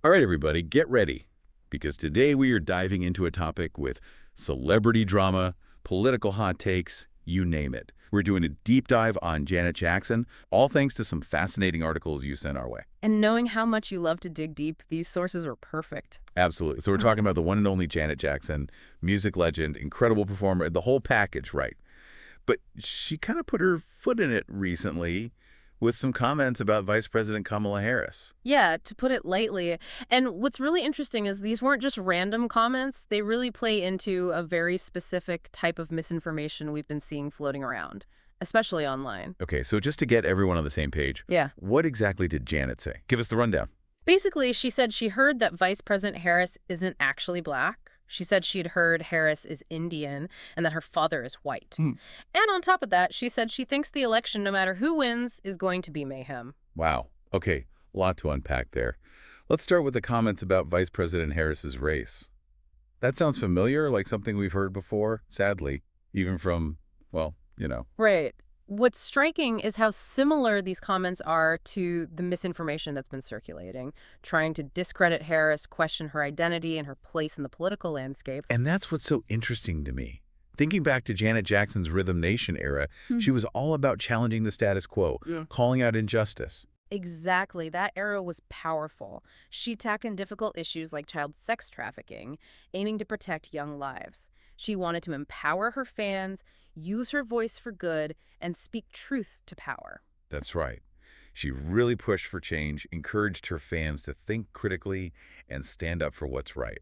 All right, everybody, get ready, because today we are diving into a topic with celebrity drama, political hot takes, you name it. We're doing a deep dive on Janet Jackson, all thanks to some fascinating articles you sent our way. And knowing how much you love to dig deep, these sources are perfect. Absolutely. So we're talking about the one and only Janet Jackson, music legend, incredible performer, the whole package, right? But she kind of put her foot in it recently with some comments about Vice President Kamala Harris. Yeah, to put it lightly. And what's really interesting is these weren't just random comments. They really play into a very specific type of misinformation we've been seeing floating around, especially online. Okay, so just to get everyone on the same page, Yeah. what exactly did Janet say? Give us the rundown. Basically, she said she heard that Vice President Harris isn't actually black. She said she'd heard Harris is Indian and that her father is white. And on top of that, she said she thinks the election, no matter who wins, is going to be mayhem. Wow. Okay, a lot to unpack there. Let's start with the comments about Vice President Harris's race. That sounds familiar, like something we've heard before, sadly, even from, well, you know. Right. What's striking is how similar these comments are to the misinformation that's been circulating, trying to discredit Harris, question her identity and her place in the political landscape. And that's what's so interesting to me. Thinking back to Janet Jackson's Rhythm Nation era, she was all about challenging the status quo, calling out injustice. Exactly. That era was powerful. She tackled difficult issues like child sex trafficking, aiming to protect young lives. She wanted to empower her fans, use her voice for good, and speak truth to power. That's right. She really pushed for change, encouraged her fans to think critically and stand up for what's right.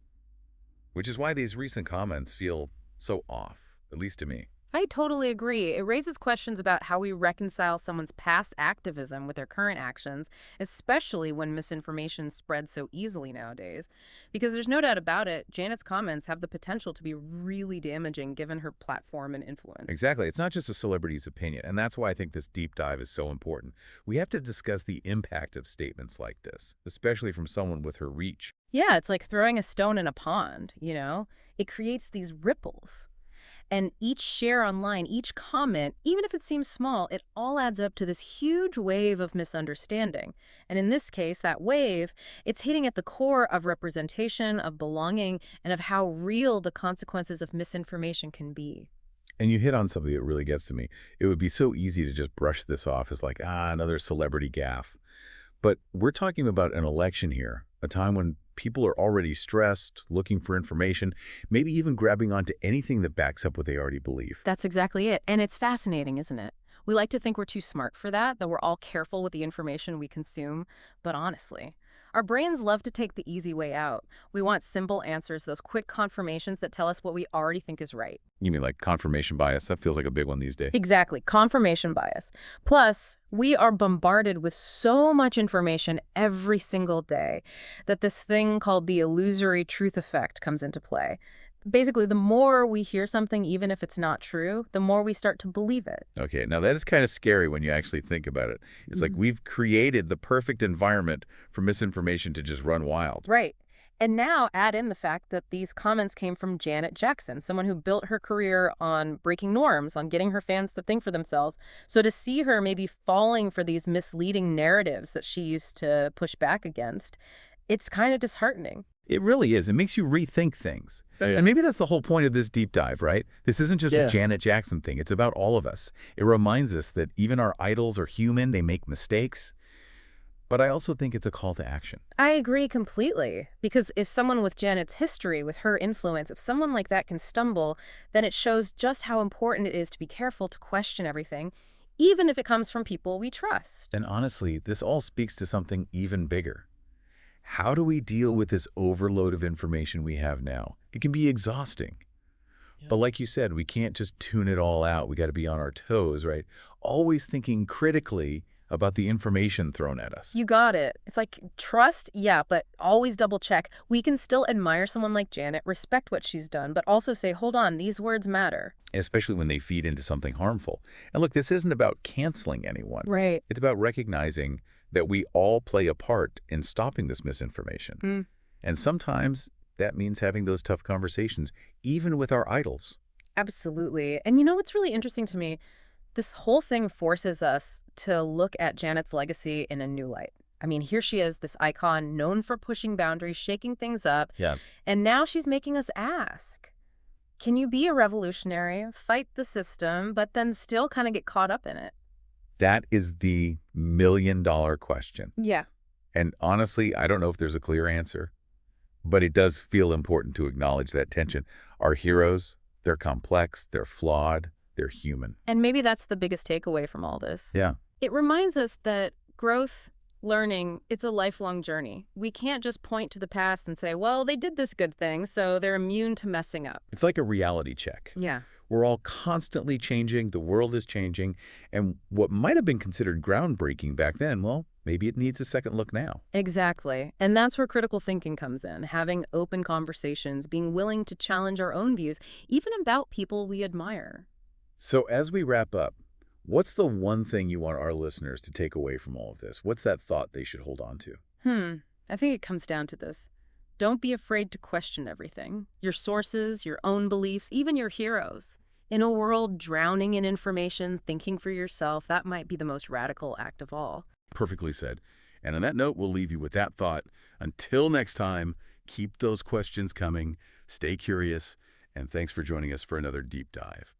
Which is why these recent comments feel so off, at least to me. I totally agree. It raises questions about how we reconcile someone's past activism with their current actions, especially when misinformation spreads so easily nowadays. Because there's no doubt about it, Janet's comments have the potential to be really damaging given her platform and influence. Exactly. It's not just a celebrity's opinion, and that's why I think this deep dive is so important. We have to discuss the impact of statements like this, especially from someone with her reach. Yeah, it's like throwing a stone in a pond, you know? It creates these ripples. And each share online, each comment, even if it seems small, it all adds up to this huge wave of misunderstanding. And in this case, that wave, it's hitting at the core of representation, of belonging, and of how real the consequences of misinformation can be. And you hit on something that really gets to me. It would be so easy to just brush this off as like, another celebrity gaffe. But we're talking about an election here, a time when people are already stressed, looking for information, maybe even grabbing onto anything that backs up what they already believe. That's exactly it. And it's fascinating, isn't it? We like to think we're too smart for that we're all careful with the information we consume. But honestly, our brains love to take the easy way out. We want simple answers, those quick confirmations that tell us what we already think is right. You mean like confirmation bias? That feels like a big one these days. Exactly. Confirmation bias. Plus, we are bombarded with so much information every single day that this thing called the illusory truth effect comes into play. Basically, the more we hear something, even if it's not true, the more we start to believe it. Okay, now that is kind of scary when you actually think about it. It's like we've created the perfect environment for misinformation to just run wild. Right. And now add in the fact that these comments came from Janet Jackson, someone who built her career on breaking norms, on getting her fans to think for themselves. So to see her maybe falling for these misleading narratives that she used to push back against, it's kind of disheartening. It really is. It makes you rethink things. And maybe that's the whole point of this deep dive, right? This isn't just a Janet Jackson thing. It's about all of us. It reminds us that even our idols are human. They make mistakes. But I also think it's a call to action. I agree completely. Because if someone with Janet's history, with her influence, if someone like that can stumble, then it shows just how important it is to be careful to question everything, even if it comes from people we trust. And honestly, this all speaks to something even bigger. How do we deal with this overload of information we have now? It can be exhausting. But like you said, we can't just tune it all out. We got to be on our toes, right? Always thinking critically about the information thrown at us. You got it. It's like trust, yeah, but always double check. We can still admire someone like Janet, respect what she's done, but also say, hold on, these words matter. Especially when they feed into something harmful. And look, this isn't about canceling anyone. Right. It's about recognizing that we all play a part in stopping this misinformation. And sometimes that means having those tough conversations, even with our idols. Absolutely. And you know what's really interesting to me? This whole thing forces us to look at Janet's legacy in a new light. I mean, here she is, this icon known for pushing boundaries, shaking things up, Yeah. and now she's making us ask, can you be a revolutionary, fight the system, but then still kind of get caught up in it? That is the million-dollar question. Yeah. And honestly, I don't know if there's a clear answer, but it does feel important to acknowledge that tension. Our heroes, they're complex, they're flawed, they're human. And maybe that's the biggest takeaway from all this. Yeah. It reminds us that growth, learning, it's a lifelong journey. We can't just point to the past and say, well, they did this good thing, so they're immune to messing up. It's like a reality check. Yeah. We're all constantly changing, the world is changing, and what might have been considered groundbreaking back then, well, maybe it needs a second look now. Exactly. And that's where critical thinking comes in, having open conversations, being willing to challenge our own views, even about people we admire. So as we wrap up, what's the one thing you want our listeners to take away from all of this? What's that thought they should hold on to? I think it comes down to this. Don't be afraid to question everything. Your sources, your own beliefs, even your heroes. In a world drowning in information, thinking for yourself, that might be the most radical act of all. Perfectly said. And on that note, we'll leave you with that thought. Until next time, keep those questions coming, stay curious, and thanks for joining us for another deep dive.